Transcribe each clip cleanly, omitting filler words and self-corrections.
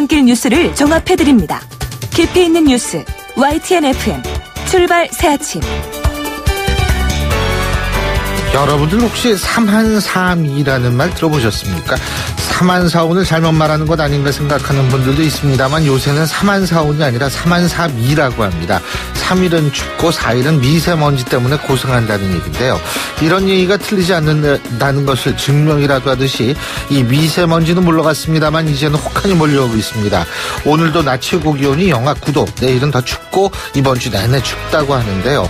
출근길 뉴스를 종합해드립니다. 깊이 있는 뉴스 YTN FM 출발 새아침. 여러분들 혹시 삼한사미라는 말 들어보셨습니까? 삼한사온을 잘못 말하는 것 아닌가 생각하는 분들도 있습니다만 요새는 삼한사온이 아니라 삼한사미라고 합니다. 3일은 춥고 4일은 미세먼지 때문에 고생한다는 얘기인데요. 이런 얘기가 틀리지 않는다는 것을 증명이라도 하듯이 이 미세먼지는 물러갔습니다만 이제는 혹한이 몰려오고 있습니다. 오늘도 낮 최고 기온이 영하 9도, 내일은 더 춥고 이번 주 내내 춥다고 하는데요.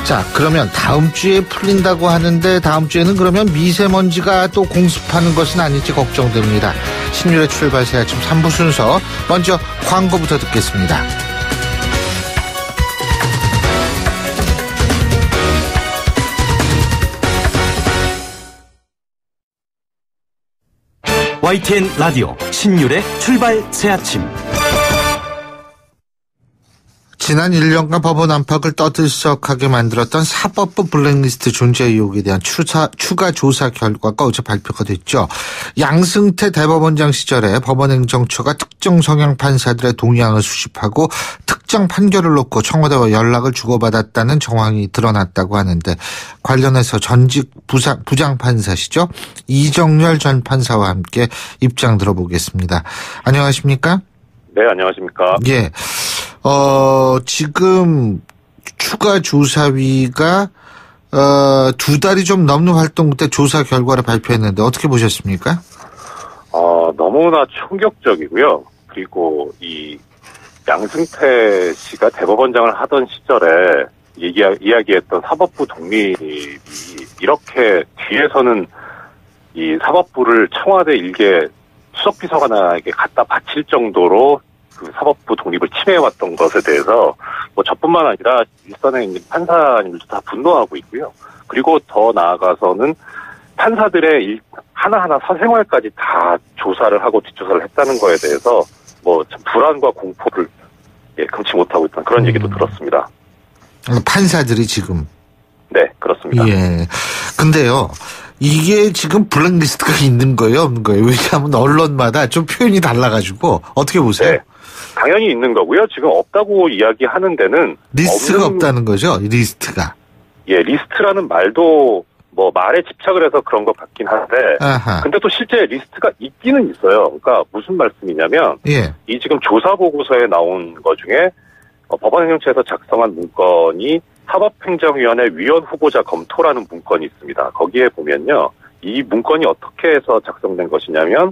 자, 그러면 다음 주에 풀린다고 하는데 다음 주에는 그러면 미세먼지가 또 공습하는 것은 아닐지 걱정됩니다. 신율의 출발 새 아침 3부 순서 먼저 광고부터 듣겠습니다. YTN 라디오 신율의 출발 새아침. 지난 1년간 법원 안팎을 떠들썩하게 만들었던 사법부 블랙리스트 존재 의혹에 대한 추가 조사 결과가 어제 발표가 됐죠. 양승태 대법원장 시절에 법원행정처가 특정 성향 판사들의 동향을 수집하고 특정 판결을 놓고 청와대와 연락을 주고받았다는 정황이 드러났다고 하는데 관련해서 전직 부장판사시죠. 이정열 전 판사와 함께 입장 들어보겠습니다. 안녕하십니까? 네, 안녕하십니까? 예. 지금 추가 조사위가 2달이 좀 넘는 활동 때 조사 결과를 발표했는데 어떻게 보셨습니까? 너무나 충격적이고요. 그리고 이 양승태 씨가 대법원장을 하던 시절에 이야기했던 사법부 독립이 이렇게 뒤에서는 이 사법부를 청와대 일개 수석비서관에게 갖다 바칠 정도로 그 사법부 독립을 침해해왔던 것에 대해서 뭐 저뿐만 아니라 일선에 있는 판사님들도 다 분노하고 있고요. 그리고 더 나아가서는 판사들의 하나하나 사생활까지 다 조사를 하고 뒷조사를 했다는 거에 대해서 뭐 참 불안과 공포를 금치 못하고 있다는 그런 얘기도 들었습니다. 판사들이 지금? 네, 그렇습니다. 예. 근데요. 이게 지금 블랙리스트가 있는 거예요, 없는 거예요? 왜냐하면 언론마다 좀 표현이 달라가지고 어떻게 보세요? 네, 당연히 있는 거고요. 지금 없다고 이야기하는 데는 리스트가 없다는 거죠, 리스트가. 예, 리스트라는 말도 뭐 말에 집착을 해서 그런 것 같긴 한데, 아하. 근데 또 실제 리스트가 있기는 있어요. 그러니까 무슨 말씀이냐면, 예. 이 지금 조사 보고서에 나온 것 중에 법원행정처에서 작성한 문건이 사법행정위원회 위원 후보자 검토라는 문건이 있습니다. 거기에 보면요. 이 문건이 어떻게 해서 작성된 것이냐면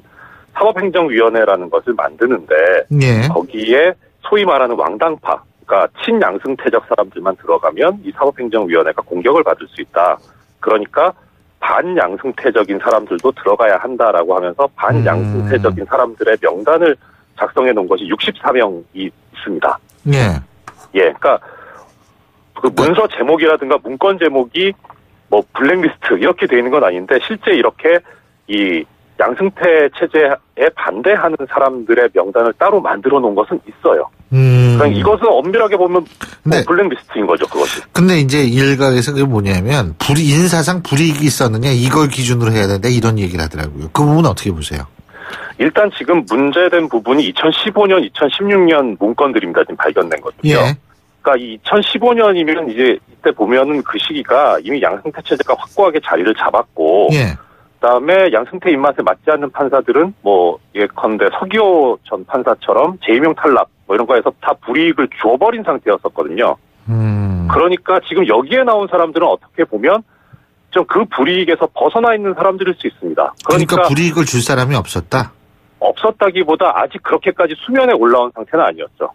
사법행정위원회라는 것을 만드는데 예. 거기에 소위 말하는 왕당파, 그러니까 친양승태적 사람들만 들어가면 이 사법행정위원회가 공격을 받을 수 있다. 그러니까 반양승태적인 사람들도 들어가야 한다라고 하면서 반양승태적인 사람들의 명단을 작성해 놓은 것이 64명이 있습니다. 예. 예, 그러니까 그 문서 제목이라든가 문건 제목이 뭐 블랙리스트 이렇게 돼 있는 건 아닌데 실제 이렇게 이 양승태 체제에 반대하는 사람들의 명단을 따로 만들어 놓은 것은 있어요. 그러니까 이것은 엄밀하게 보면 뭐 블랙리스트인 거죠, 그것이. 근데 이제 일각에서 그게 뭐냐면 인사상 불이익이 있었느냐 이걸 기준으로 해야 된다 이런 얘기를 하더라고요. 그 부분은 어떻게 보세요? 일단 지금 문제된 부분이 2015년, 2016년 문건들입니다. 지금 발견된 거든요. 예. 그러니까 2015년이면 이제 이때 보면은 그 시기가 이미 양승태 체제가 확고하게 자리를 잡았고, 예. 그다음에 양승태 입맛에 맞지 않는 판사들은 뭐 예컨대 서기호 전 판사처럼 재임용 탈락 뭐 이런 거에서 다 불이익을 줘버린 상태였었거든요. 그러니까 지금 여기에 나온 사람들은 어떻게 보면 좀 그 불이익에서 벗어나 있는 사람들일 수 있습니다. 그러니까 불이익을 줄 사람이 없었다? 없었다기보다 아직 그렇게까지 수면에 올라온 상태는 아니었죠.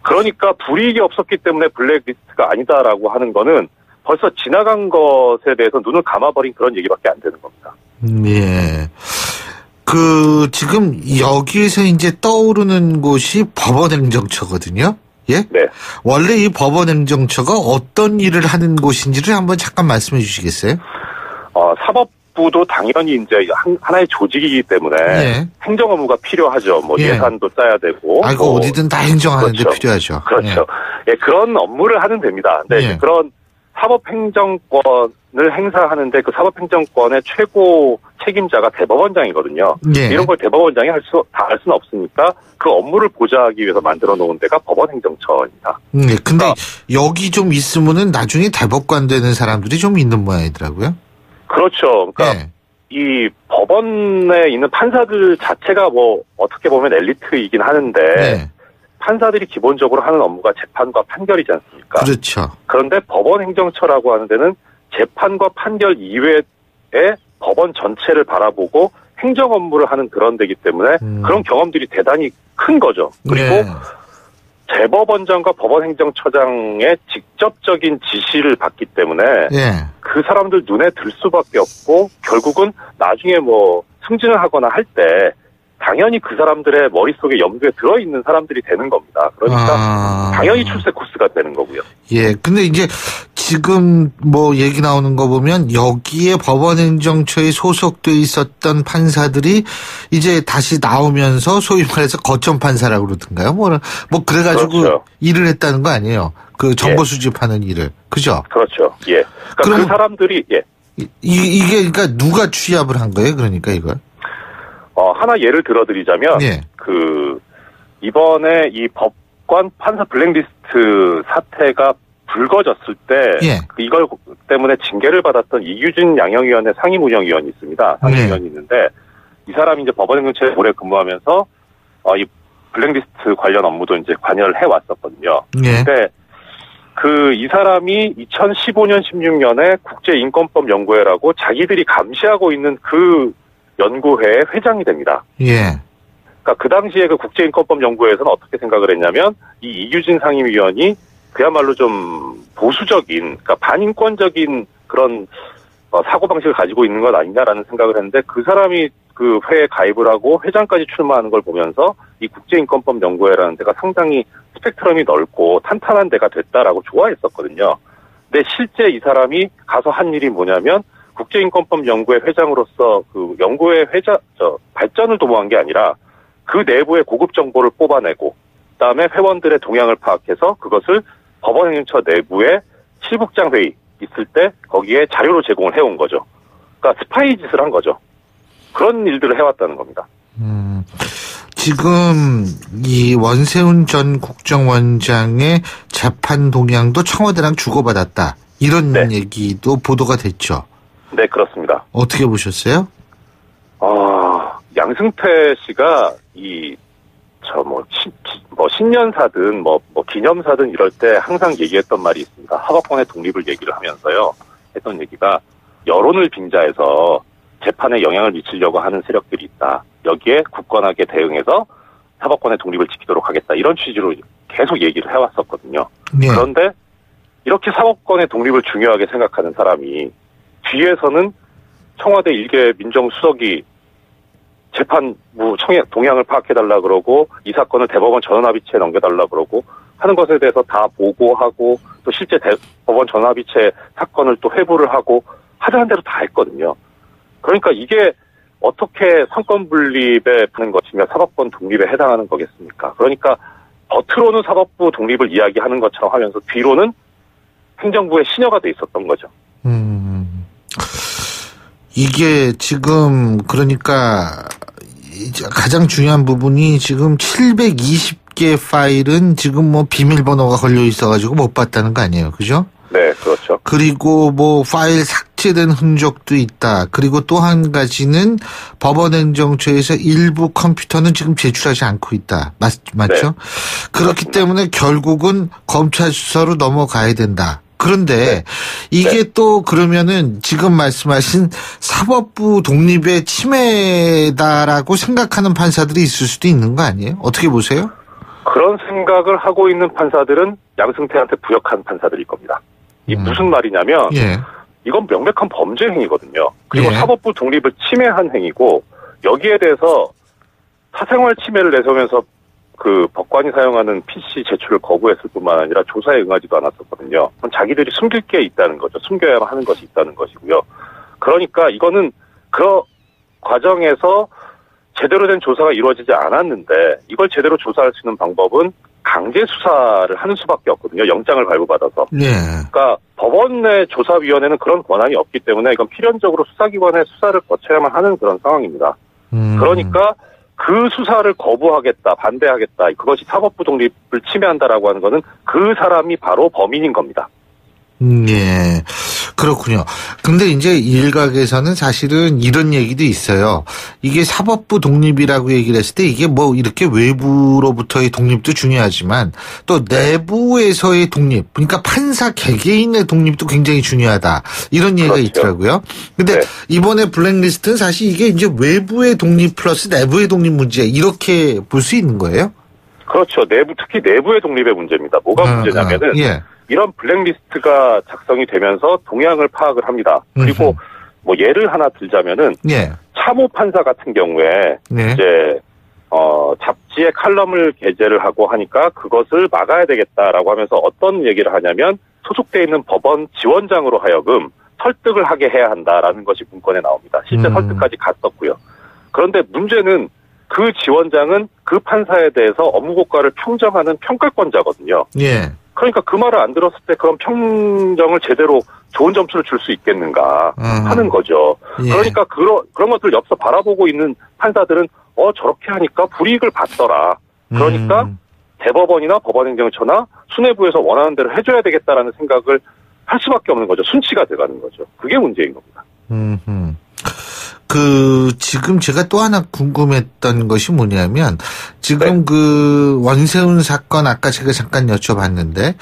그러니까 불이익이 없었기 때문에 블랙리스트가 아니다라고 하는 거는 벌써 지나간 것에 대해서 눈을 감아버린 그런 얘기밖에 안 되는 겁니다. 예. 지금 여기에서 이제 떠오르는 곳이 법원행정처거든요. 예? 네. 원래 이 법원행정처가 어떤 일을 하는 곳인지를 한번 잠깐 말씀해 주시겠어요? 사법부도 당연히 이제 하나의 조직이기 때문에 예. 행정 업무가 필요하죠. 뭐 예. 예산도 짜야 되고. 뭐 어디든 다 행정하는데 그렇죠. 필요하죠. 그렇죠. 예. 그런 업무를 하는 데입니다. 근데 그런 사법행정권을 행사하는데 그 사법행정권의 최고 책임자가 대법원장이거든요. 예. 이런 걸 대법원장이 다 할 수는 없으니까 그 업무를 보좌하기 위해서 만들어 놓은 데가 법원행정처입니다. 네, 근데 여기 좀 있으면은 나중에 대법관 되는 사람들이 좀 있는 모양이더라고요. 그렇죠. 그러니까 네. 이 법원에 있는 판사들 자체가 뭐 어떻게 보면 엘리트이긴 하는데 네. 판사들이 기본적으로 하는 업무가 재판과 판결이지 않습니까? 그렇죠. 그런데 법원행정처라고 하는 데는 재판과 판결 이외에 법원 전체를 바라보고 행정 업무를 하는 그런 데이기 때문에 그런 경험들이 대단히 큰 거죠. 그리고 네. 대법원장과 법원행정처장의 직접적인 지시를 받기 때문에 예. 그 사람들 눈에 들 수밖에 없고 결국은 나중에 뭐 승진을 하거나 할 때 당연히 그 사람들의 머릿속에 염두에 들어있는 사람들이 되는 겁니다. 그러니까 당연히 출세 코스가 되는 거고요. 예. 근데 이제 지금 뭐 얘기 나오는 거 보면 여기에 법원행정처에 소속돼 있었던 판사들이 이제 다시 나오면서 소위 말해서 거점 판사라고 그러던가요? 뭐 그래가지고 그렇죠. 일을 했다는 거 아니에요? 그 정보 예. 수집하는 일을. 그죠? 그렇죠. 예. 그러니까 그럼 그 사람들이 예. 이게 그러니까 누가 취합을 한 거예요? 그러니까 이걸? 하나 예를 들어드리자면 예. 이번에 이 법관 판사 블랙리스트 사태가 불거졌을 때 예. 이걸 때문에 징계를 받았던 이규진 양형위원회 상임운영위원이 있습니다. 상임위원이 있는데 이 사람이 이제 법원행정처에 오래 근무하면서 이 블랙리스트 관련 업무도 이제 관여를 해왔었거든요. 예. 근데 이 사람이 2015년 16년에 국제인권법연구회라고 자기들이 감시하고 있는 그 연구회의 회장이 됩니다. 예. 그러니까 그 당시에 그 국제인권법연구회에서는 어떻게 생각을 했냐면 이 이규진 상임위원이 그야말로 좀 보수적인, 그러니까 반인권적인 그런 사고방식을 가지고 있는 것 아니냐라는 생각을 했는데 그 사람이 그 회에 가입을 하고 회장까지 출마하는 걸 보면서 이 국제인권법연구회라는 데가 상당히 스펙트럼이 넓고 탄탄한 데가 됐다라고 좋아했었거든요. 근데 실제 이 사람이 가서 한 일이 뭐냐면 국제인권법연구회 회장으로서 그 연구회 발전을 도모한 게 아니라 그 내부의 고급 정보를 뽑아내고 그다음에 회원들의 동향을 파악해서 그것을 법원행정처 내부의 실국장 회의 있을 때 거기에 자료로 제공을 해온 거죠. 그러니까 스파이 짓을 한 거죠. 그런 일들을 해왔다는 겁니다. 지금 이 원세훈 전 국정원장의 재판 동향도 청와대랑 주고받았다. 이런 네. 얘기도 보도가 됐죠. 네, 그렇습니다. 어떻게 보셨어요? 양승태 씨가 신년사든 기념사든 이럴 때 항상 얘기했던 말이 있습니다. 사법권의 독립을 얘기를 하면서요. 했던 얘기가 여론을 빙자해서 재판에 영향을 미치려고 하는 세력들이 있다. 여기에 굳건하게 대응해서 사법권의 독립을 지키도록 하겠다. 이런 취지로 계속 얘기를 해왔었거든요. 네. 그런데 이렇게 사법권의 독립을 중요하게 생각하는 사람이 뒤에서는 청와대 일개 민정수석이 재판부 동향을 파악해달라 그러고 이 사건을 대법원 전원합의체에 넘겨달라 그러고 하는 것에 대해서 다 보고하고 또 실제 대법원 전원합의체 사건을 또 회부를 하고 하자는 대로 다 했거든요. 그러니까 이게 어떻게 상권 분립에 부는 것이며 사법권 독립에 해당하는 거겠습니까? 그러니까 겉으로는 사법부 독립을 이야기하는 것처럼 하면서 뒤로는 행정부의 신여가 돼 있었던 거죠. 이게 지금 그러니까 가장 중요한 부분이 지금 720개 파일은 지금 뭐 비밀번호가 걸려 있어가지고 못 봤다는 거 아니에요, 그죠? 네, 그렇죠. 그리고 뭐 파일 삭제된 흔적도 있다. 그리고 또 한 가지는 법원행정처에서 일부 컴퓨터는 지금 제출하지 않고 있다. 맞죠? 네. 그렇기 때문에 결국은 검찰 수사로 넘어가야 된다. 그런데 이게 또 그러면은 지금 말씀하신 사법부 독립의 침해다라고 생각하는 판사들이 있을 수도 있는 거 아니에요? 어떻게 보세요? 그런 생각을 하고 있는 판사들은 양승태한테 부역한 판사들일 겁니다. 이 무슨 말이냐면 예. 이건 명백한 범죄 행위거든요. 그리고 예. 사법부 독립을 침해한 행위고 여기에 대해서 사생활 침해를 내세우면서 그 법관이 사용하는 PC 제출을 거부했을 뿐만 아니라 조사에 응하지도 않았었거든요. 그럼 자기들이 숨길 게 있다는 거죠. 숨겨야만 하는 것이 있다는 것이고요. 그러니까 이거는 그 과정에서 제대로 된 조사가 이루어지지 않았는데 이걸 제대로 조사할 수 있는 방법은 강제 수사를 하는 수밖에 없거든요. 영장을 발부받아서. 예. 그러니까 법원 내 조사위원회는 그런 권한이 없기 때문에 이건 필연적으로 수사기관의 수사를 거쳐야만 하는 그런 상황입니다. 그러니까 그 수사를 거부하겠다, 반대하겠다, 그것이 사법부 독립을 침해한다라고 하는 것은 그 사람이 바로 범인인 겁니다. 예. 그렇군요. 근데 이제 일각에서는 사실은 이런 얘기도 있어요. 이게 사법부 독립이라고 얘기를 했을 때 이게 뭐 이렇게 외부로부터의 독립도 중요하지만 또 내부에서의 독립, 그러니까 판사 개개인의 독립도 굉장히 중요하다. 이런 얘기가 그렇죠. 있더라고요. 근데 네. 이번에 블랙리스트는 사실 이게 이제 외부의 독립 플러스 내부의 독립 문제 이렇게 볼 수 있는 거예요? 그렇죠. 특히 내부의 독립의 문제입니다. 뭐가 문제냐면은 예. 이런 블랙리스트가 작성이 되면서 동향을 파악을 합니다. 그리고 뭐 예를 하나 들자면은 예. 참호 판사 같은 경우에 네. 이제 잡지에 칼럼을 게재를 하고 하니까 그것을 막아야 되겠다라고 하면서 어떤 얘기를 하냐면 소속돼 있는 법원 지원장으로 하여금 설득을 하게 해야 한다라는 것이 문건에 나옵니다. 실제 설득까지 갔었고요. 그런데 문제는 그 지원장은 그 판사에 대해서 업무 고과를 평정하는 평가권자거든요. 예. 그러니까 그 말을 안 들었을 때 그런 평정을 제대로 좋은 점수를 줄 수 있겠는가 하는 거죠. 예. 그러니까 그런 것들을 옆서 바라보고 있는 판사들은 저렇게 하니까 불이익을 받더라. 그러니까 대법원이나 법원행정처나 수뇌부에서 원하는 대로 해줘야 되겠다라는 생각을 할 수밖에 없는 거죠. 순치가 돼가는 거죠. 그게 문제인 겁니다. 지금 제가 또 하나 궁금했던 것이 뭐냐면, 지금 네. 그 원세훈 사건, 아까 제가 잠깐 여쭤봤는데,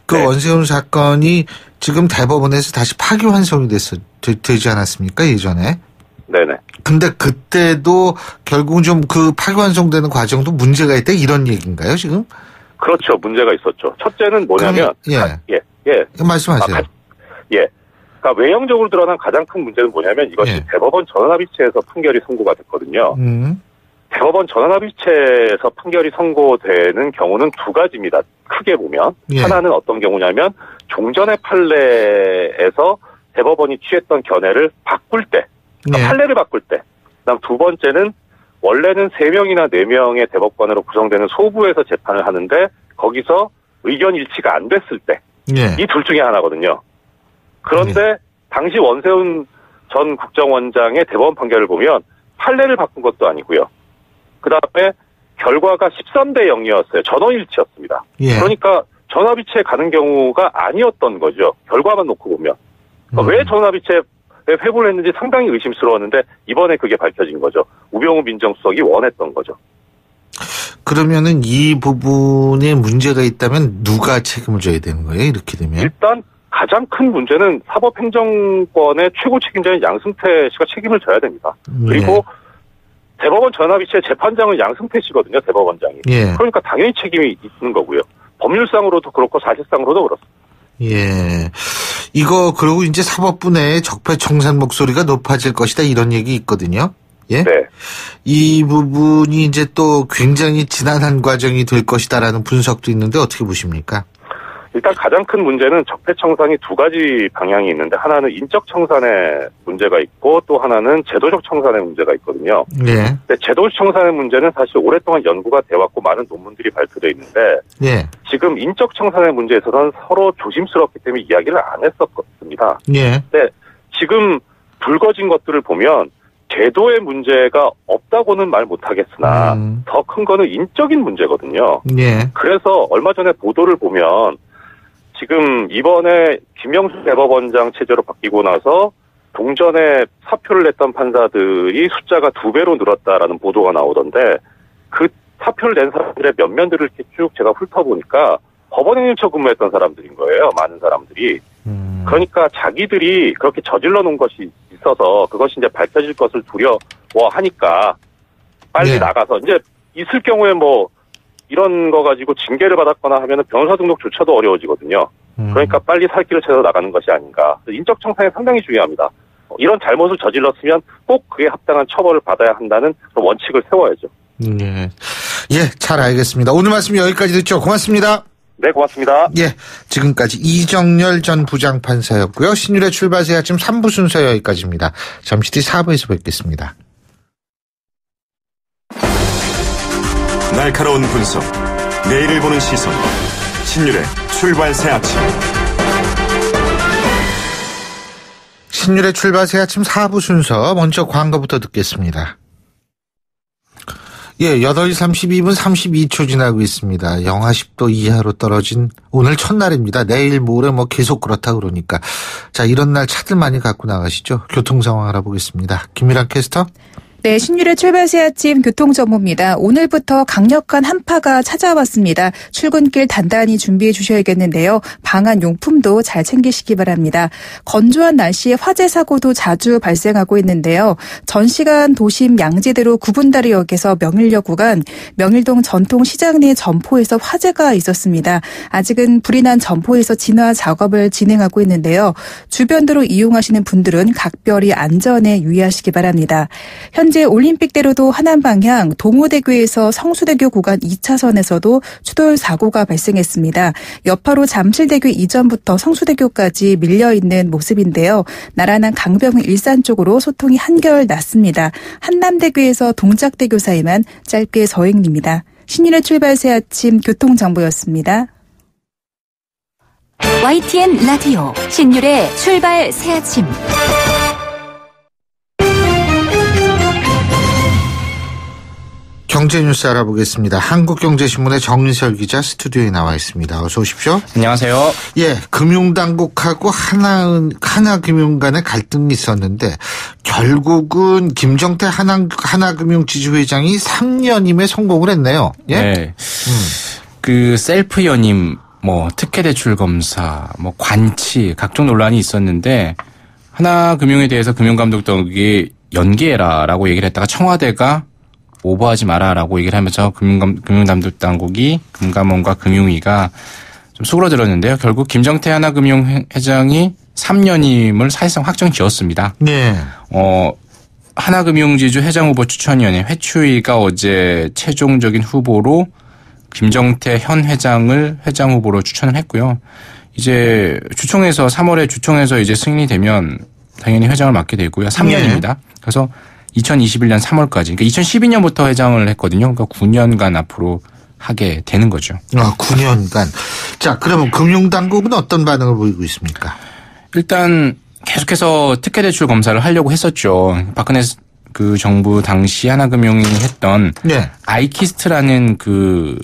그 네. 원세훈 사건이 지금 대법원에서 다시 파기환송이 되지 않았습니까, 예전에? 네네. 근데 그때도 결국 좀 그 파기환송되는 과정도 문제가 있다, 이런 얘기인가요, 지금? 그렇죠. 문제가 있었죠. 첫째는 뭐냐면, 예. 말씀하세요. 그러니까 외형적으로 드러난 가장 큰 문제는 뭐냐면 이것이 예. 대법원 전원합의체에서 판결이 선고가 됐거든요. 대법원 전원합의체에서 판결이 선고되는 경우는 두 가지입니다. 크게 보면. 예. 하나는 어떤 경우냐면 종전의 판례에서 대법원이 취했던 견해를 바꿀 때, 그러니까 예. 판례를 바꿀 때. 그다음 두 번째는 원래는 3명이나 4명의 대법관으로 구성되는 소부에서 재판을 하는데 거기서 의견 일치가 안 됐을 때. 예. 이 둘 중에 하나거든요. 그런데 당시 원세훈 전 국정원장의 대법원 판결을 보면 판례를 바꾼 것도 아니고요. 그다음에 결과가 13대 0이었어요. 전원일치였습니다. 예. 그러니까 전합의체에 가는 경우가 아니었던 거죠. 결과만 놓고 보면. 그러니까 왜 전합의체에 회부를 했는지 상당히 의심스러웠는데 이번에 그게 밝혀진 거죠. 우병우 민정수석이 원했던 거죠. 그러면은 이 부분에 문제가 있다면 누가 책임을 져야 되는 거예요? 이렇게 되면? 일단 가장 큰 문제는 사법행정권의 최고 책임자인 양승태 씨가 책임을 져야 됩니다. 그리고 대법원 전합의체 재판장은 양승태 씨거든요. 대법원장이. 예. 그러니까 당연히 책임이 있는 거고요. 법률상으로도 그렇고 사실상으로도 그렇습니다. 예. 이거 그리고 이제 사법부 내에 적폐청산 목소리가 높아질 것이다 이런 얘기 있거든요. 예. 네. 이 부분이 이제 또 굉장히 지난한 과정이 될 것이다라는 분석도 있는데 어떻게 보십니까? 일단 가장 큰 문제는 적폐청산이 두 가지 방향이 있는데 하나는 인적 청산의 문제가 있고 또 하나는 제도적 청산의 문제가 있거든요. 예. 근데 제도적 청산의 문제는 사실 오랫동안 연구가 돼 왔고 많은 논문들이 발표돼 있는데 예. 지금 인적 청산의 문제에서는 서로 조심스럽기 때문에 이야기를 안 했었습니다. 예. 근데 지금 불거진 것들을 보면 제도의 문제가 없다고는 말 못하겠으나 더 큰 거는 인적인 문제거든요. 예. 그래서 얼마 전에 보도를 보면 지금 이번에 김영수 대법원장 체제로 바뀌고 나서 동전에 사표를 냈던 판사들이 숫자가 2배로 늘었다라는 보도가 나오던데 그 사표를 낸 사람들의 면면들을 이렇게 쭉 제가 훑어보니까 법원행정처 근무했던 사람들인 거예요. 많은 사람들이. 그러니까 자기들이 그렇게 저질러 놓은 것이 있어서 그것이 이제 밝혀질 것을 두려워하니까 빨리 네. 나가서 이제 있을 경우에 뭐 이런 거 가지고 징계를 받았거나 하면은 변호사 등록조차도 어려워지거든요. 그러니까 빨리 살 길을 찾아 나가는 것이 아닌가. 인적 청산이 상당히 중요합니다. 이런 잘못을 저질렀으면 꼭 그에 합당한 처벌을 받아야 한다는 그런 원칙을 세워야죠. 예. 예, 잘 알겠습니다. 오늘 말씀 여기까지 듣죠. 고맙습니다. 네, 고맙습니다. 예, 지금까지 이정열 전 부장판사였고요. 신율의 출발새 아침 3부 순서 여기까지입니다. 잠시 뒤 4부에서 뵙겠습니다. 날카로운 분석, 내일을 보는 시선 신율의 출발 새 아침. 신율의 출발 새 아침 4부 순서 먼저 광고부터 듣겠습니다. 예, 8시 32분 32초 지나고 있습니다. 영하 10도 이하로 떨어진 오늘 첫날입니다. 내일 모레 계속 그렇다 그러니까. 자, 이런 날 차들 많이 갖고 나가시죠. 교통 상황 알아보겠습니다. 김미란 캐스터. 네, 신율의 출발 새 아침 교통정보입니다. 오늘부터 강력한 한파가 찾아왔습니다. 출근길 단단히 준비해 주셔야겠는데요. 방한 용품도 잘 챙기시기 바랍니다. 건조한 날씨에 화재 사고도 자주 발생하고 있는데요. 전 시간 도심 양지대로 구분다리역에서 명일역 구간, 명일동 전통시장 내 점포에서 화재가 있었습니다. 아직은 불이 난 점포에서 진화 작업을 진행하고 있는데요. 주변도로 이용하시는 분들은 각별히 안전에 유의하시기 바랍니다. 현재 올림픽대로도 하남 방향 동호대교에서 성수대교 구간 2차선에서도 추돌 사고가 발생했습니다. 여파로 잠실대교 이전부터 성수대교까지 밀려있는 모습인데요. 나란한 강병 일산 쪽으로 소통이 한결 났습니다. 한남대교에서 동작대교 사이만 짧게 서행입니다. 신율의 출발 새 아침 교통정보였습니다. YTN 라디오 신율의 출발 새 아침. 경제 뉴스 알아보겠습니다. 한국경제신문의 정인설 기자 스튜디오에 나와 있습니다. 어서 오십시오. 안녕하세요. 예, 금융당국하고 하나금융 간의 갈등이 있었는데 결국은 김정태 하나금융지주회장이 3연임에 성공을 했네요. 예? 네. 그 셀프 연임, 특혜 대출 검사, 관치 각종 논란이 있었는데 하나금융에 대해서 금융감독당국이 연기해라라고 얘기를 했다가 청와대가 오버하지 마라라고 얘기를 하면서 금융감독당국이 금감원과 금융위가 좀 수그러들었는데요. 결국 김정태 하나금융 회장이 3연임을 사실상 확정 지었습니다. 네. 하나금융지주 회장 후보 추천위원회 회추위가 어제 최종적인 후보로 김정태 현 회장을 회장 후보로 추천을 했고요. 이제 3월에 주총에서 이제 승인이 되면 당연히 회장을 맡게 되고요. 3년입니다. 네. 그래서 2021년 3월까지, 그러니까 2012년부터 회장을 했거든요. 그러니까 9년간 앞으로 하게 되는 거죠. 9년간. 자, 그러면 금융당국은 어떤 반응을 보이고 있습니까? 일단 계속해서 특혜대출 검사를 하려고 했었죠. 박근혜 그 정부 당시 하나금융이 했던 네. 아이키스트라는 그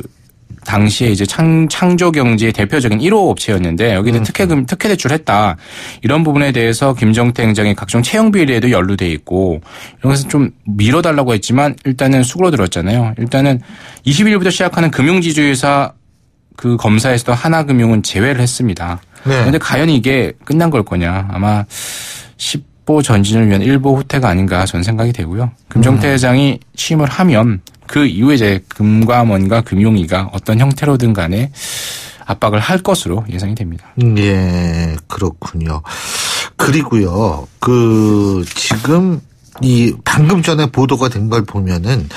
당시에 이제 창조경제의 대표적인 1호 업체였는데 여기는 특혜 대출했다. 이런 부분에 대해서 김정태 행정이 각종 채용 비리에도 연루돼 있고 이런 것은 좀 밀어달라고 했지만 일단은 수그러들었잖아요. 일단은 20일부터 시작하는 금융지주회사 그 검사에서도 하나금융은 제외를 했습니다. 네. 그런데 과연 이게 끝난 걸 거냐. 아마 10보 전진을 위한 1보 후퇴가 아닌가 저는 생각이 되고요. 김정태 회장이 취임을 하면 그 이후에 이제 금감원과 금융위가 어떤 형태로든 간에 압박을 할 것으로 예상이 됩니다. 예, 그렇군요. 그리고요, 지금 방금 전에 보도가 된 걸 보면은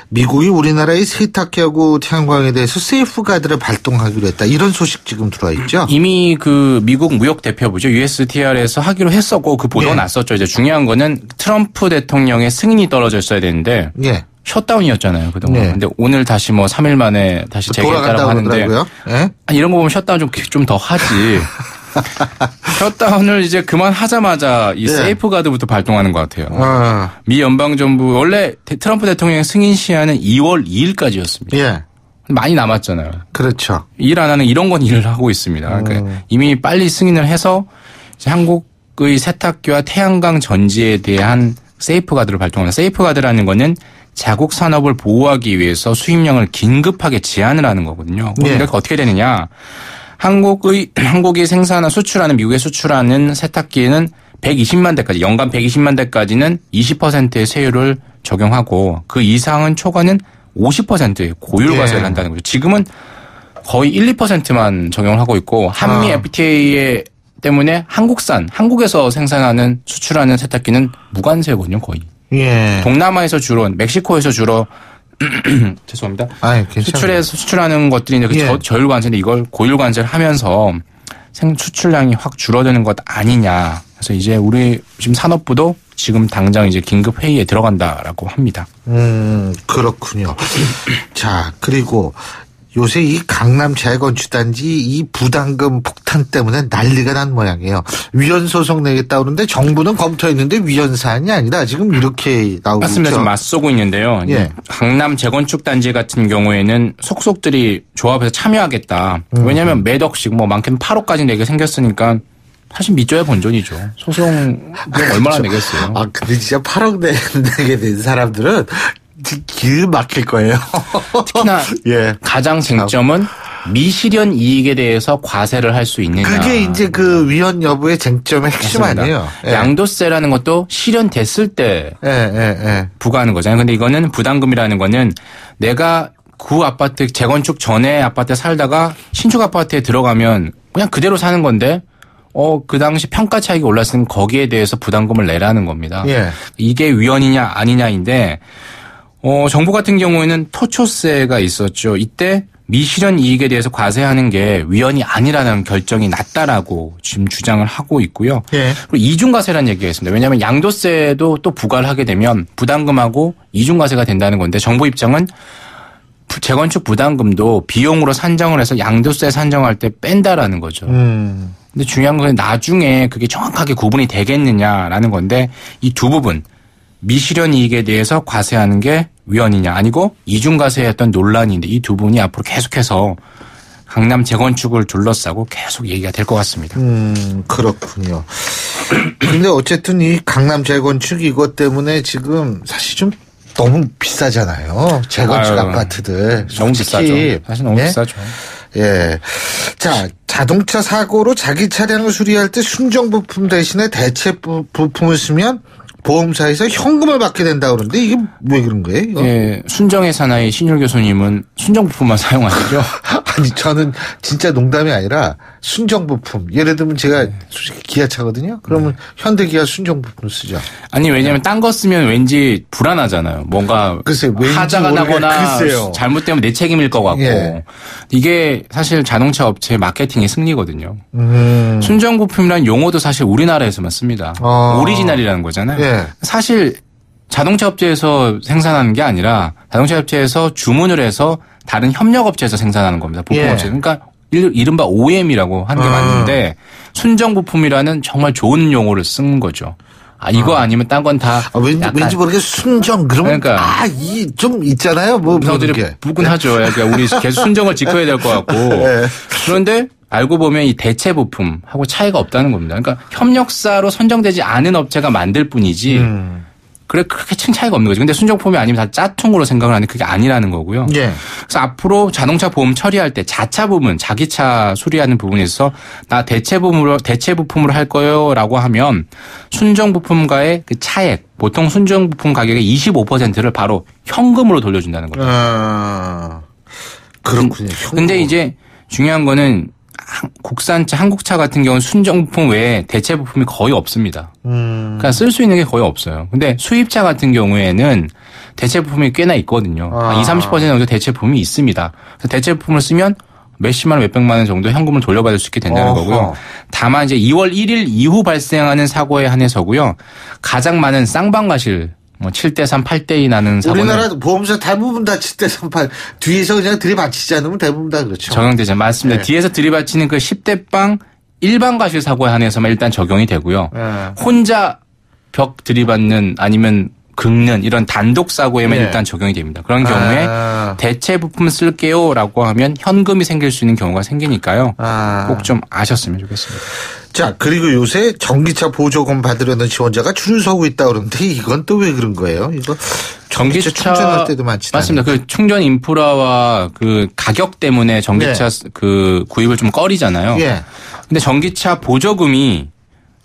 미국이 우리나라의 세탁기하고 태양광에 대해서 세이프가드를 발동하기로 했다. 이런 소식 지금 들어와 있죠? 이미 그 미국 무역 대표부죠. USTR에서 하기로 했었고 그 보도가 났었죠. 이제 중요한 거는 트럼프 대통령의 승인이 떨어져 있어야 되는데. 예. 셧다운이었잖아요, 그동안. 근데 오늘 다시 3일 만에 다시 재개했다고 하는데. 예? 이런 거 보면 셧다운 좀 더 하지. 셧다운을 이제 그만하자마자 이 세이프가드부터 발동하는 것 같아요. 미 연방정부, 원래 트럼프 대통령의 승인 시한은 2월 2일까지였습니다. 예. 많이 남았잖아요. 그렇죠. 일 안 하는 이런 건 일을 하고 있습니다. 그러니까 이미 빨리 승인을 해서 이제 한국의 세탁기와 태양광 전지에 대한 세이프가드를 발동합니다. 세이프가드라는 거는 자국 산업을 보호하기 위해서 수입량을 긴급하게 제한을 하는 거거든요. 그러니까 어떻게 되느냐. 한국이 생산한 수출하는 미국에 수출하는 세탁기에는 120만 대까지 연간 120만 대까지는 20%의 세율을 적용하고 그 이상은 초과는 50%의 고율 과세를 한다는 거죠. 지금은 거의 1, 2%만 적용을 하고 있고 한미 FTA 때문에 한국에서 생산하는 수출하는 세탁기는 무관세거든요, 거의. 예. 동남아에서 주로 멕시코에서 주로 죄송합니다. 수출하는 것들이 그 저율 관세인데 이걸 고율 관세를 하면서 수출량이 확 줄어드는 것 아니냐. 그래서 이제 우리 지금 산업부도 지금 당장 이제 긴급 회의에 들어간다라고 합니다. 그렇군요. 자, 그리고 요새 이 강남 재건축단지 이 부담금 폭탄 때문에 난리가 난 모양이에요. 위헌 소송 내겠다 그러는데 정부는 검토했는데 위헌 사안이 아니다. 지금 이렇게 나오고 맞습니다. 있죠. 지금 맞서고 있는데요. 예. 강남 재건축단지 같은 경우에는 속속들이 조합에서 참여하겠다. 왜냐하면 몇 억씩 뭐 많게는 8억까지 내게 생겼으니까 사실 밑줘야 본전이죠. 소송 얼마나 내겠어요. 아 근데 진짜 8억 내게 된 사람들은 길 막힐 거예요. 특히나 예. 가장 쟁점은 미실현 이익에 대해서 과세를 할 수 있느냐. 그게 이제 그 위헌 여부의 쟁점의 핵심 맞습니다. 아니에요. 예. 양도세라는 것도 실현됐을 때 예. 부과하는 거잖아요. 근데 이거는 부담금이라는 거는 내가 구 아파트 재건축 전에 아파트에 살다가 신축 아파트에 들어가면 그냥 그대로 사는 건데 그 당시 평가 차익이 올랐으면 거기에 대해서 부담금을 내라는 겁니다. 예. 이게 위헌이냐 아니냐인데 정부 같은 경우에는 토초세가 있었죠. 이때 미실현 이익에 대해서 과세하는 게 위헌이 아니라는 결정이 났다라고 지금 주장을 하고 있고요. 예. 그리고 이중과세라는 얘기가 있습니다. 왜냐하면 양도세도 또 부과를 하게 되면 부담금하고 이중과세가 된다는 건데 정부 입장은 재건축 부담금도 비용으로 산정을 해서 양도세 산정할 때 뺀다라는 거죠. 근데 중요한 건 나중에 그게 정확하게 구분이 되겠느냐라는 건데 이 두 부분 미실현 이익에 대해서 과세하는 게 위헌이냐 아니고 이중과세였던 논란인데 이 두 분이 앞으로 계속해서 강남 재건축을 둘러싸고 계속 얘기가 될 것 같습니다. 그렇군요. 근데 어쨌든 이 강남 재건축 이것 때문에 지금 사실 좀 너무 비싸잖아요. 재건축 아파트들. 너무 비싸죠. 사실 너무 비싸죠. 예. 자, 자동차 사고로 자기 차량을 수리할 때 순정 부품 대신에 대체 부품을 쓰면 보험사에서 현금을 받게 된다 그러는데 이게 왜 그런 거예요? 이거? 예, 순정회사나의 신율 교수님은 순정 부품만 사용하시죠? 아니 저는 진짜 농담이 아니라 순정 부품. 예를 들면 제가 솔직히 기아차거든요. 그러면 현대기아 순정 부품 쓰죠. 아니 왜냐하면 딴 거 쓰면 왠지 불안하잖아요. 뭔가 글쎄요, 왠지 하자가 나거나 글쎄요. 잘못되면 내 책임일 것 같고 예. 이게 사실 자동차 업체의 마케팅의 승리거든요. 순정 부품이라는 용어도 사실 우리나라에서만 씁니다. 오리지널이라는 거잖아요. 예. 사실 자동차 업체에서 생산하는 게 아니라 자동차 업체에서 주문을 해서 다른 협력 업체에서 생산하는 겁니다. 부품 업체. 그러니까 이른바 OEM이라고 하는 게 맞는데 순정 부품이라는 정말 좋은 용어를 쓴 거죠. 이거 아니면 딴 건 다 왠지 모르게 순정 그러면 그러니까 이 좀 있잖아요. 뭐 부서들이 부근하죠. 그러니까 우리 계속 순정을 지켜야 될 것 같고. 네. 그런데 알고 보면 이 대체 부품하고 차이가 없다는 겁니다. 그러니까 협력사로 선정되지 않은 업체가 만들 뿐이지. 그래 그렇게 큰 차이가 없는 거죠. 근데 순정품이 아니면 다 짝퉁으로 생각을 하는데 그게 아니라는 거고요. 예. 그래서 앞으로 자동차 보험 처리할 때 자차 부분, 자기 차 수리하는 부분에서 나 대체 부품으로 할 거요라고 하면 순정 부품과의 그 차액, 보통 순정 부품 가격의 25%를 바로 현금으로 돌려준다는 겁니다. 그렇군요. 근데 이제 중요한 거는 국산차, 한국차 같은 경우는 순정 부품 외에 대체 부품이 거의 없습니다. 그러니까 쓸 수 있는 게 거의 없어요. 근데 수입차 같은 경우에는 대체 부품이 꽤나 있거든요. 20-30% 정도 대체 부품이 있습니다. 그래서 대체 부품을 쓰면 몇십만 원, 몇백만 원 정도 현금을 돌려받을 수 있게 된다는 거고요. 다만 이제 2월 1일 이후 발생하는 사고에 한해서고요. 가장 많은 쌍방과실 7대3, 8대2 나는 사고는 우리나라 보험사 대부분 다 7대3, 8 뒤에서 그냥 들이받치지 않으면 대부분 다 그렇죠. 적용되죠. 맞습니다. 네. 뒤에서 들이받치는 그 10대빵 일반 과실 사고에 한해서만 일단 적용이 되고요. 혼자 벽 들이받는 아니면 긁는 이런 단독 사고에만 일단 적용이 됩니다. 그런 경우에 대체 부품 쓸게요라고 하면 현금이 생길 수 있는 경우가 생기니까요. 꼭 좀 아셨으면 좋겠습니다. 자, 그리고 요새 전기차 보조금 받으려는 지원자가 줄을 서고 있다 그러는데 이건 또 왜 그런 거예요? 이거 전기차 충전할 때도 많지. 맞습니다. 그 충전 인프라와 그 가격 때문에 전기차 그 구입을 좀 꺼리잖아요. 근데 전기차 보조금이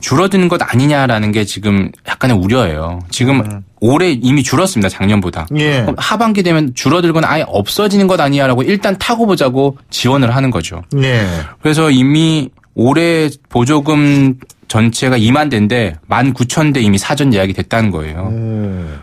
줄어드는 것 아니냐라는 게 지금 약간의 우려예요. 지금 올해 이미 줄었습니다. 작년보다. 그럼 하반기 되면 줄어들거나 아예 없어지는 것 아니냐라고 일단 타고 보자고 지원을 하는 거죠. 그래서 이미 올해 보조금 전체가 2만 대인데 19,000대 이미 사전 예약이 됐다는 거예요.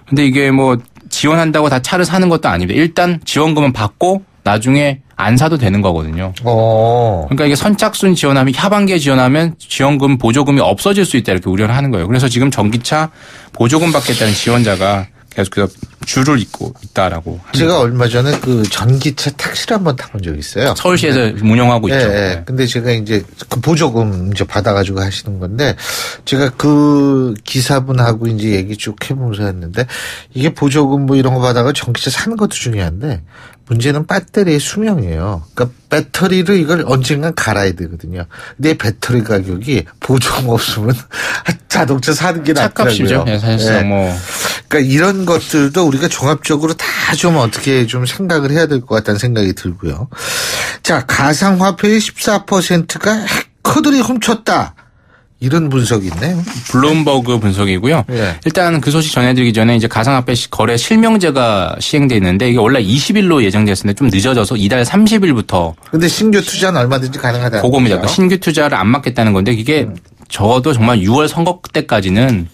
근데 이게 뭐 지원한다고 다 차를 사는 것도 아닙니다. 일단 지원금은 받고 나중에 안 사도 되는 거거든요. 그러니까 이게 선착순 지원하면 하반기에 지원하면 지원금 보조금이 없어질 수 있다 이렇게 우려를 하는 거예요. 그래서 지금 전기차 보조금 받겠다는 지원자가 계속해서 줄을 잇고 있다라고 합니다. 제가 얼마 전에 그 전기차 택시를 한번 타본 적이 있어요. 서울시에서 운영하고 있죠. 네. 근데 제가 이제 그 보조금 이제 받아가지고 하시는 건데 제가 그 기사분하고 이제 얘기 쭉 해보면서 했는데 이게 보조금 뭐 이런 거 받아가 전기차 사는 것도 중요한데 문제는 배터리의 수명이에요. 그러니까 배터리를 이걸 언젠간 갈아야 되거든요. 근데 배터리 가격이 보조금 없으면 자동차 사는 게 낫더라고요. 차값이죠. 네, 사실상 뭐. 그러니까 이런 것들도 우리가 종합적으로 다 좀 어떻게 좀 생각을 해야 될 것 같다는 생각이 들고요. 자, 가상화폐의 14%가 해커들이 훔쳤다. 이런 분석이 있네요. 블룸버그 분석이고요. 네. 일단 그 소식 전해드리기 전에 이제 가상화폐 거래 실명제가 시행돼 있는데 이게 원래 20일로 예정됐었는데 좀 늦어져서 이달 30일부터. 근데 신규 투자는 얼마든지 가능하다. 그겁니다. 그러니까 신규 투자를 안 막겠다는 건데 이게 적어도 정말 6월 선거 때까지는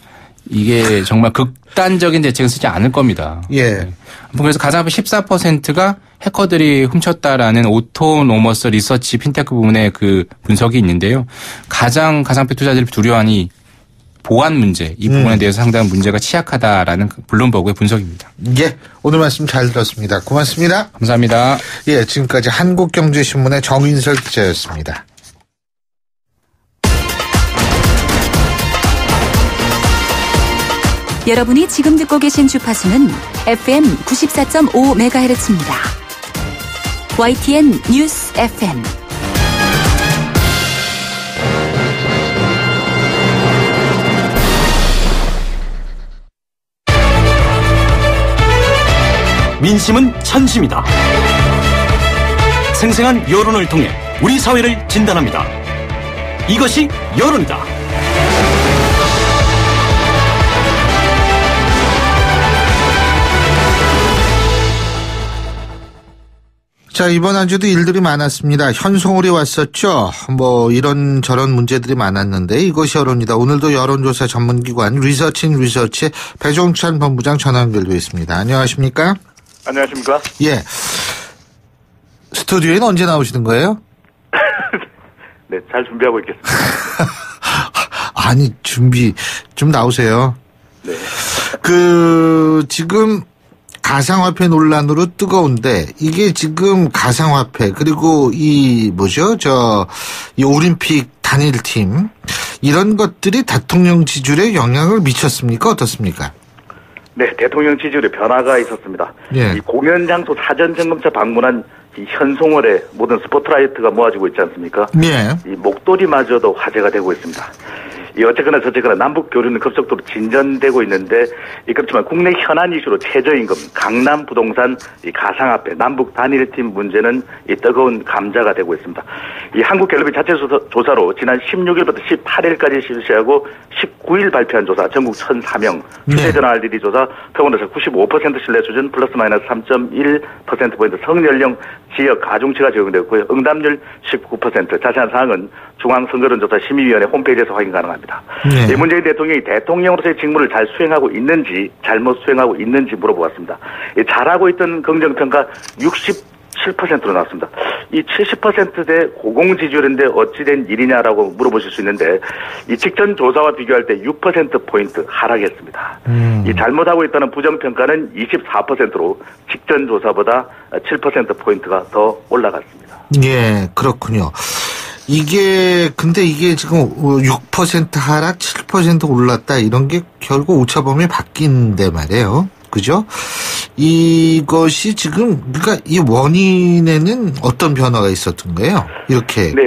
이게 정말 극단적인 대책을 쓰지 않을 겁니다. 예. 그래서 가상화폐 14%가 해커들이 훔쳤다라는 오토노머스 리서치 핀테크 부문의 그 분석이 있는데요. 가장 가상화폐 투자자들이 두려워하는 이 보안 문제, 이 부분에 대해서 상당한 문제가 취약하다라는 블룸버그의 분석입니다. 예. 오늘 말씀 잘 들었습니다. 고맙습니다. 감사합니다. 예. 지금까지 한국경제신문의 정인설 기자였습니다. 여러분이 지금 듣고 계신 주파수는 FM 94.5MHz입니다. YTN 뉴스 FM. 민심은 천심이다. 생생한 여론을 통해 우리 사회를 진단합니다. 이것이 여론이다. 자, 이번 한 주도 일들이 많았습니다. 현송월이 왔었죠. 뭐 이런저런 문제들이 많았는데 이것이 여론이다. 오늘도 여론조사 전문기관 리서치의 배종찬 본부장 전화 연결돼 있습니다. 안녕하십니까? 안녕하십니까? 예. 스튜디오에는 언제 나오시는 거예요? 네, 잘 준비하고 있겠습니다. 아니, 준비 좀 나오세요. 네. 지금 가상화폐 논란으로 뜨거운데 이게 지금 가상화폐 그리고 이 올림픽 단일팀 이런 것들이 대통령 지지율에 영향을 미쳤습니까? 어떻습니까? 네, 대통령 지지율에 변화가 있었습니다. 예. 이 공연 장소 사전 점검차 방문한 이 현송월에 모든 스포트라이트가 모아지고 있지 않습니까? 예. 이 목도리마저도 화제가 되고 있습니다. 이 어쨌거나 저쨌거나 남북 교류는 급속도로 진전되고 있는데 그렇지만 국내 현안 이슈로 최저임금, 강남 부동산, 이 가상화폐, 남북 단일팀 문제는 이 뜨거운 감자가 되고 있습니다. 이 한국갤럽이 자체 조사로 지난 16일부터 18일까지 실시하고 19일 발표한 조사, 전국 1,004명, 휴대전화 RDD 조사, 표본오차 95% 신뢰 수준 플러스 마이너스 3.1%포인트 성연령 지역 가중치가 적용되었고요. 응답률 19%. 자세한 사항은 중앙선거론조사 심의위원회 홈페이지에서 확인 가능합니다. 네. 문재인 대통령이 대통령으로서의 직무를 잘 수행하고 있는지 잘못 수행하고 있는지 물어보았습니다. 잘하고 있던 긍정평가 67%로 나왔습니다. 이 70%대 고공지지율인데 어찌된 일이냐라고 물어보실 수 있는데 이 직전 조사와 비교할 때 6%포인트 하락했습니다. 이 잘못하고 있다는 부정평가는 24%로 직전 조사보다 7%포인트가 더 올라갔습니다. 예, 그렇군요. 근데 이게 지금 6% 하락, 7% 올랐다 이런 게 결국 오차범위 바뀐데 말이에요. 그죠? 이것이 지금, 그러니까 이 원인에는 어떤 변화가 있었던 거예요? 이렇게. 네.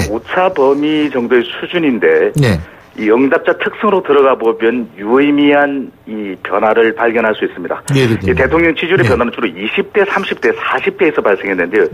오차 범위 정도의 수준인데. 네. 이 응답자 특성으로 들어가 보면 유의미한 이 변화를 발견할 수 있습니다. 이 대통령 지지율의 변화는 주로 20대, 30대, 40대에서 발생했는데요.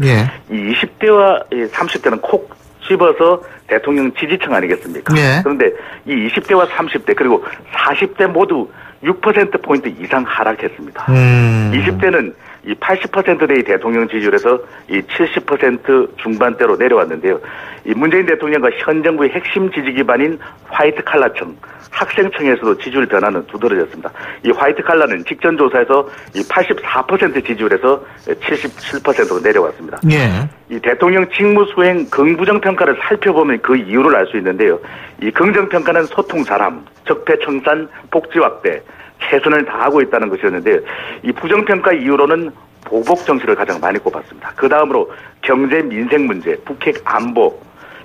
이 20대와 30대는 콕 집어서 대통령 지지층 아니겠습니까? 그런데 이 20대와 30대 그리고 40대 모두 6%포인트 이상 하락했습니다. 20대는 이 80%대의 대통령 지지율에서 이 70% 중반대로 내려왔는데요. 이 문재인 대통령과 현 정부의 핵심 지지 기반인 화이트 칼라층, 학생층에서도 지지율 변화는 두드러졌습니다. 이 화이트 칼라는 직전 조사에서 이 84% 지지율에서 77%로 내려왔습니다. 이 대통령 직무 수행 긍부정 평가를 살펴보면 그 이유를 알 수 있는데요. 이 긍정 평가는 소통 잘함, 적폐 청산, 복지 확대, 최선을 다하고 있다는 것이었는데 이 부정평가 이후로는 보복 정치를 가장 많이 꼽았습니다. 그 다음으로 경제 민생 문제, 북핵 안보,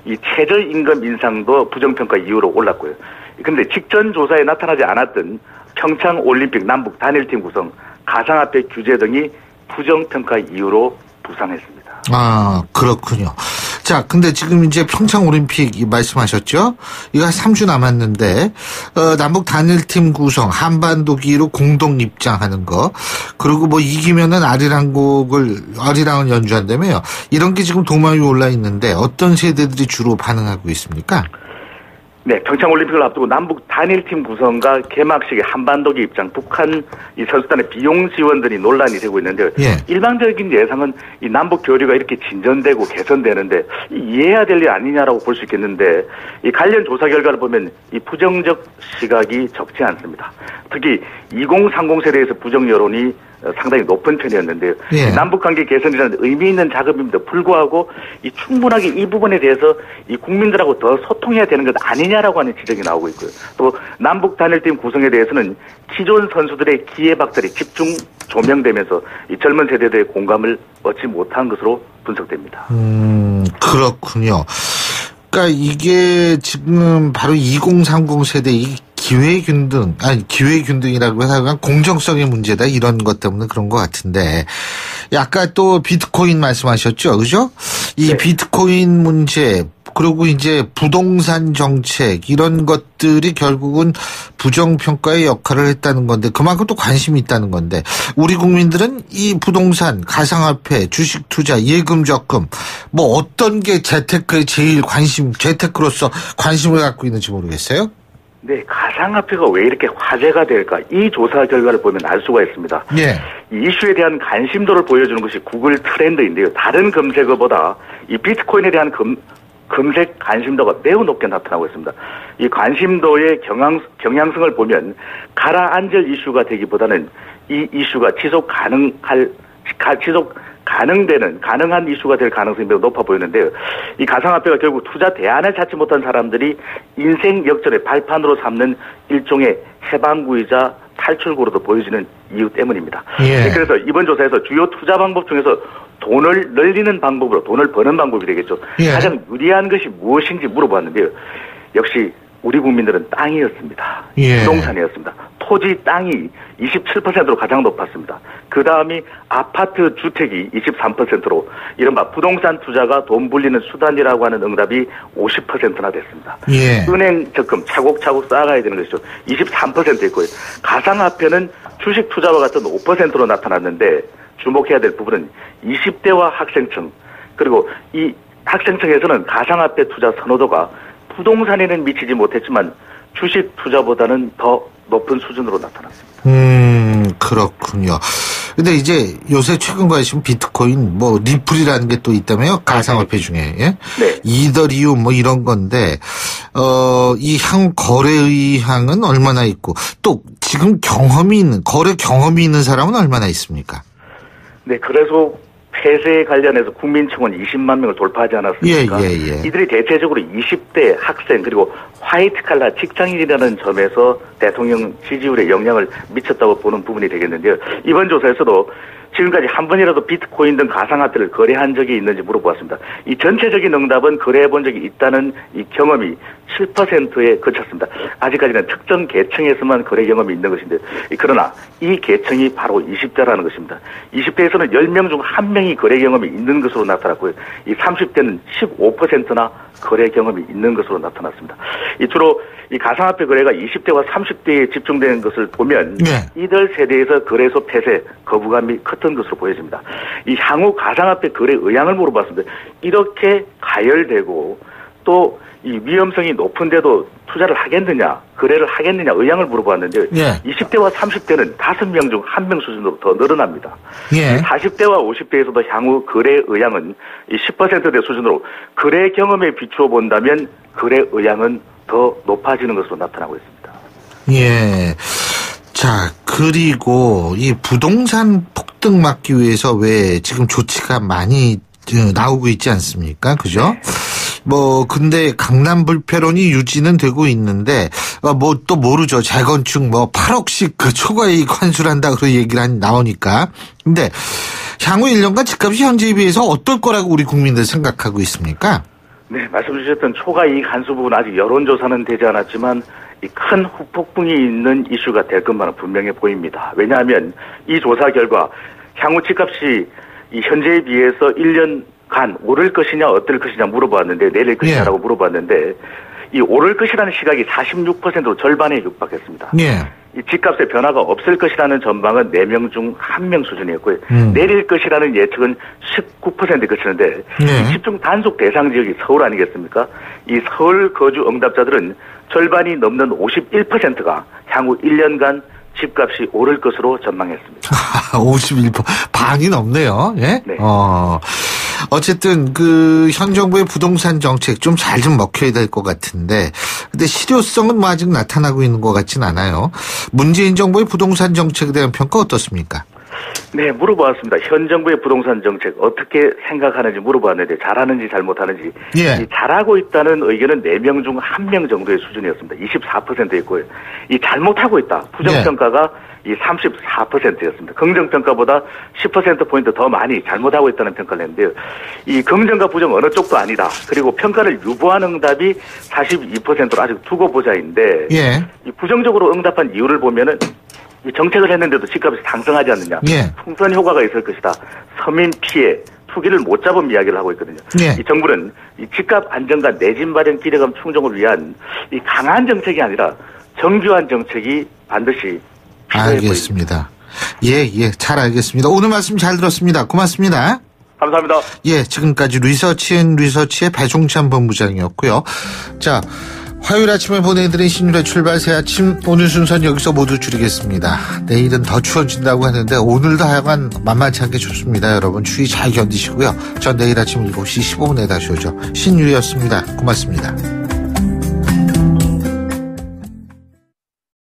이 최저임금 인상도 부정평가 이후로 올랐고요. 그런데 직전 조사에 나타나지 않았던 평창 올림픽 남북 단일팀 구성, 가상화폐 규제 등이 부정평가 이후로 부상했습니다. 아, 그렇군요. 자, 근데 지금 이제 평창 올림픽 말씀하셨죠? 이거 한 3주 남았는데, 남북 단일팀 구성, 한반도기로 공동 입장하는 거, 그리고 뭐 이기면은 아리랑을 연주한다며요. 이런 게 지금 도마 위에 올라 있는데, 어떤 세대들이 주로 반응하고 있습니까? 네, 평창올림픽을 앞두고 남북 단일팀 구성과 개막식의 한반도기 입장, 북한 이 선수단의 비용 지원들이 논란이 되고 있는데요. 예. 일반적인 예상은 이 남북 교류가 이렇게 진전되고 개선되는데 이해해야 될 일 아니냐라고 볼 수 있겠는데 이 관련 조사 결과를 보면 이 부정적 시각이 적지 않습니다. 특히 2030 세대에서 부정 여론이 상당히 높은 편이었는데요. 예. 남북관계 개선이라는 의미 있는 작업임에도 불구하고 이 충분하게 이 부분에 대해서 이 국민들하고 더 소통해야 되는 것 아니냐라고 하는 지적이 나오고 있고요. 또 남북 단일팀 구성에 대해서는 기존 선수들의 기회박들이 집중 조명되면서 이 젊은 세대들의 공감을 얻지 못한 것으로 분석됩니다. 그렇군요. 그러니까 이게 지금 바로 2030 세대 이 기회균등이라고 해서 그냥 공정성의 문제다 이런 것 때문에 그런 것 같은데 아까 또 비트코인 말씀하셨죠, 그죠? 이 네. 비트코인 문제 그리고 이제 부동산 정책 이런 것들이 결국은 부정평가의 역할을 했다는 건데 그만큼 또 관심이 있다는 건데 우리 국민들은 이 부동산, 가상화폐, 주식 투자, 예금 적금 뭐 어떤 게 재테크에 제일 재테크로서 관심을 갖고 있는지 모르겠어요. 네, 가상화폐가 왜 이렇게 화제가 될까? 이 조사 결과를 보면 알 수가 있습니다. 예. 이 이슈에 대한 관심도를 보여주는 것이 구글 트렌드인데요. 다른 검색어보다 이 비트코인에 대한 검색 관심도가 매우 높게 나타나고 있습니다. 이 관심도의 경향성을 보면 가라앉을 이슈가 되기보다는 이 이슈가 가능한 이슈가 될 가능성이 매우 높아 보이는데요. 이 가상화폐가 결국 투자 대안을 찾지 못한 사람들이 인생 역전의 발판으로 삼는 일종의 해방구이자 탈출구로도 보여지는 이유 때문입니다. 예. 그래서 이번 조사에서 주요 투자 방법 중에서 돈을 늘리는 방법으로 돈을 버는 방법이 되겠죠. 예. 가장 유리한 것이 무엇인지 물어봤는데요. 역시 우리 국민들은 땅이었습니다. 예. 부동산이었습니다. 토지 땅이 27%로 가장 높았습니다. 그 다음이 아파트 주택이 23%로 이른바 부동산 투자가 돈 불리는 수단이라고 하는 응답이 50%나 됐습니다. 예. 은행 적금 차곡차곡 쌓아가야 되는 것이죠. 23%였고요. 가상화폐는 주식 투자와 같은 5%로 나타났는데 주목해야 될 부분은 20대와 학생층 그리고 이 학생층에서는 가상화폐 투자 선호도가 부동산에는 미치지 못했지만 주식 투자보다는 더 높은 수준으로 나타났습니다. 그렇군요. 근데 이제 요새 최근 관심 비트코인, 뭐 리플이라는 게 또 있다며요? 가상화폐 중에. 예? 네. 이더리움 뭐 이런 건데, 이 거래 의향은 얼마나 있고, 또 지금 거래 경험이 있는 사람은 얼마나 있습니까? 네, 그래서 폐쇄 관련해서 국민청원 20만 명을 돌파하지 않았습니까? 예. 이들이 대체적으로 20대 학생 그리고 화이트 칼라 직장인이라는 점에서 대통령 지지율에 영향을 미쳤다고 보는 부분이 되겠는데요. 이번 조사에서도 지금까지 한 번이라도 비트코인 등 가상화폐를 거래한 적이 있는지 물어보았습니다. 이 전체적인 응답은 거래해본 적이 있다는 이 경험이 7%에 그쳤습니다. 아직까지는 특정 계층에서만 거래 경험이 있는 것인데 그러나 이 계층이 바로 20대라는 것입니다. 20대에서는 10명 중 1명이 거래 경험이 있는 것으로 나타났고요. 이 30대는 15%나 거래 경험이 있는 것으로 나타났습니다. 주로 이 가상화폐 거래가 20대와 30대에 집중되는 것을 보면 이들 세대에서 거래소 폐쇄 거부감이 컸던 것으로 보여집니다. 이 향후 가상화폐 거래 의향을 물어봤습니다. 이렇게 가열되고 또 이 위험성이 높은데도 투자를 하겠느냐, 거래를 하겠느냐 의향을 물어봤는데 20대와 30대는 5명 중 1명 수준으로 더 늘어납니다. 40대와 50대에서도 향후 거래 의향은 이 10%대 수준으로 거래 경험에 비추어 본다면 거래 의향은 더 높아지는 것으로 나타나고 있습니다. 예. 자, 그리고 이 부동산 폭등 막기 위해서 왜 지금 조치가 많이 나오고 있지 않습니까? 그죠? 근데 강남 불패론이 유지는 되고 있는데, 또 모르죠. 재건축 8억씩 그 초과이익 환수한다, 그런 얘기가 나오니까. 근데 향후 1년간 집값이 현재에 비해서 어떨 거라고 우리 국민들 생각하고 있습니까? 네, 말씀 주셨던 초과이익 환수 부분 아직 여론조사는 되지 않았지만 이 큰 후폭풍이 있는 이슈가 될 것만은 분명해 보입니다. 왜냐하면 이 조사 결과 향후 집값이 이 현재에 비해서 1년간 오를 것이냐 어떨 것이냐 물어봤는데, 내릴 것이냐라고 물어봤는데, 이 오를 것이라는 시각이 46%로 절반에 육박했습니다. 이 집값의 변화가 없을 것이라는 전망은 4명 중 1명 수준이었고요. 내릴 것이라는 예측은 19%에 그치는데, 이 집중 단속 대상 지역이 서울 아니겠습니까? 이 서울 거주 응답자들은 절반이 넘는 51%가 향후 1년간 집값이 오를 것으로 전망했습니다. 51%. 반이 넘네요. 예? 네. 어쨌든 현 정부의 부동산 정책 좀 잘 먹혀야 될 것 같은데, 근데 실효성은 아직 나타나고 있는 것 같진 않아요. 문재인 정부의 부동산 정책에 대한 평가 어떻습니까? 네, 물어보았습니다. 현 정부의 부동산 정책 어떻게 생각하는지 물어봤는데, 잘하는지 잘못하는지. 이 잘하고 있다는 의견은 4명 중 1명 정도의 수준이었습니다. 24%였고요. 이 잘못하고 있다. 부정평가가 이 34%였습니다. 긍정평가보다 10%포인트 더 많이 잘못하고 있다는 평가를 했는데요. 이 긍정과 부정 어느 쪽도 아니다. 그리고 평가를 유보한 응답이 42%로 아직 두고 보자인데, 이 부정적으로 응답한 이유를 보면은 이 정책을 했는데도 집값이 상승하지 않느냐. 풍선 효과가 있을 것이다. 서민 피해, 투기를 못 잡은 이야기를 하고 있거든요. 이 정부는 이 집값 안정과 내 집 마련 기대감 충족을 위한 이 강한 정책이 아니라 정교한 정책이 반드시 필요해 알겠습니다. 보입니다. 잘 알겠습니다. 오늘 말씀 잘 들었습니다. 고맙습니다. 감사합니다. 지금까지 리서치의 배종찬 본부장이었고요. 자, 화요일 아침에 보내드린 신율의 출발 새 아침, 오늘 순서는 여기서 모두 줄이겠습니다. 내일은 더 추워진다고 하는데 오늘도 하여간 만만치 않게 춥습니다. 여러분 추위 잘 견디시고요. 전 내일 아침 7시 15분에 다시 오죠. 신율이었습니다. 고맙습니다.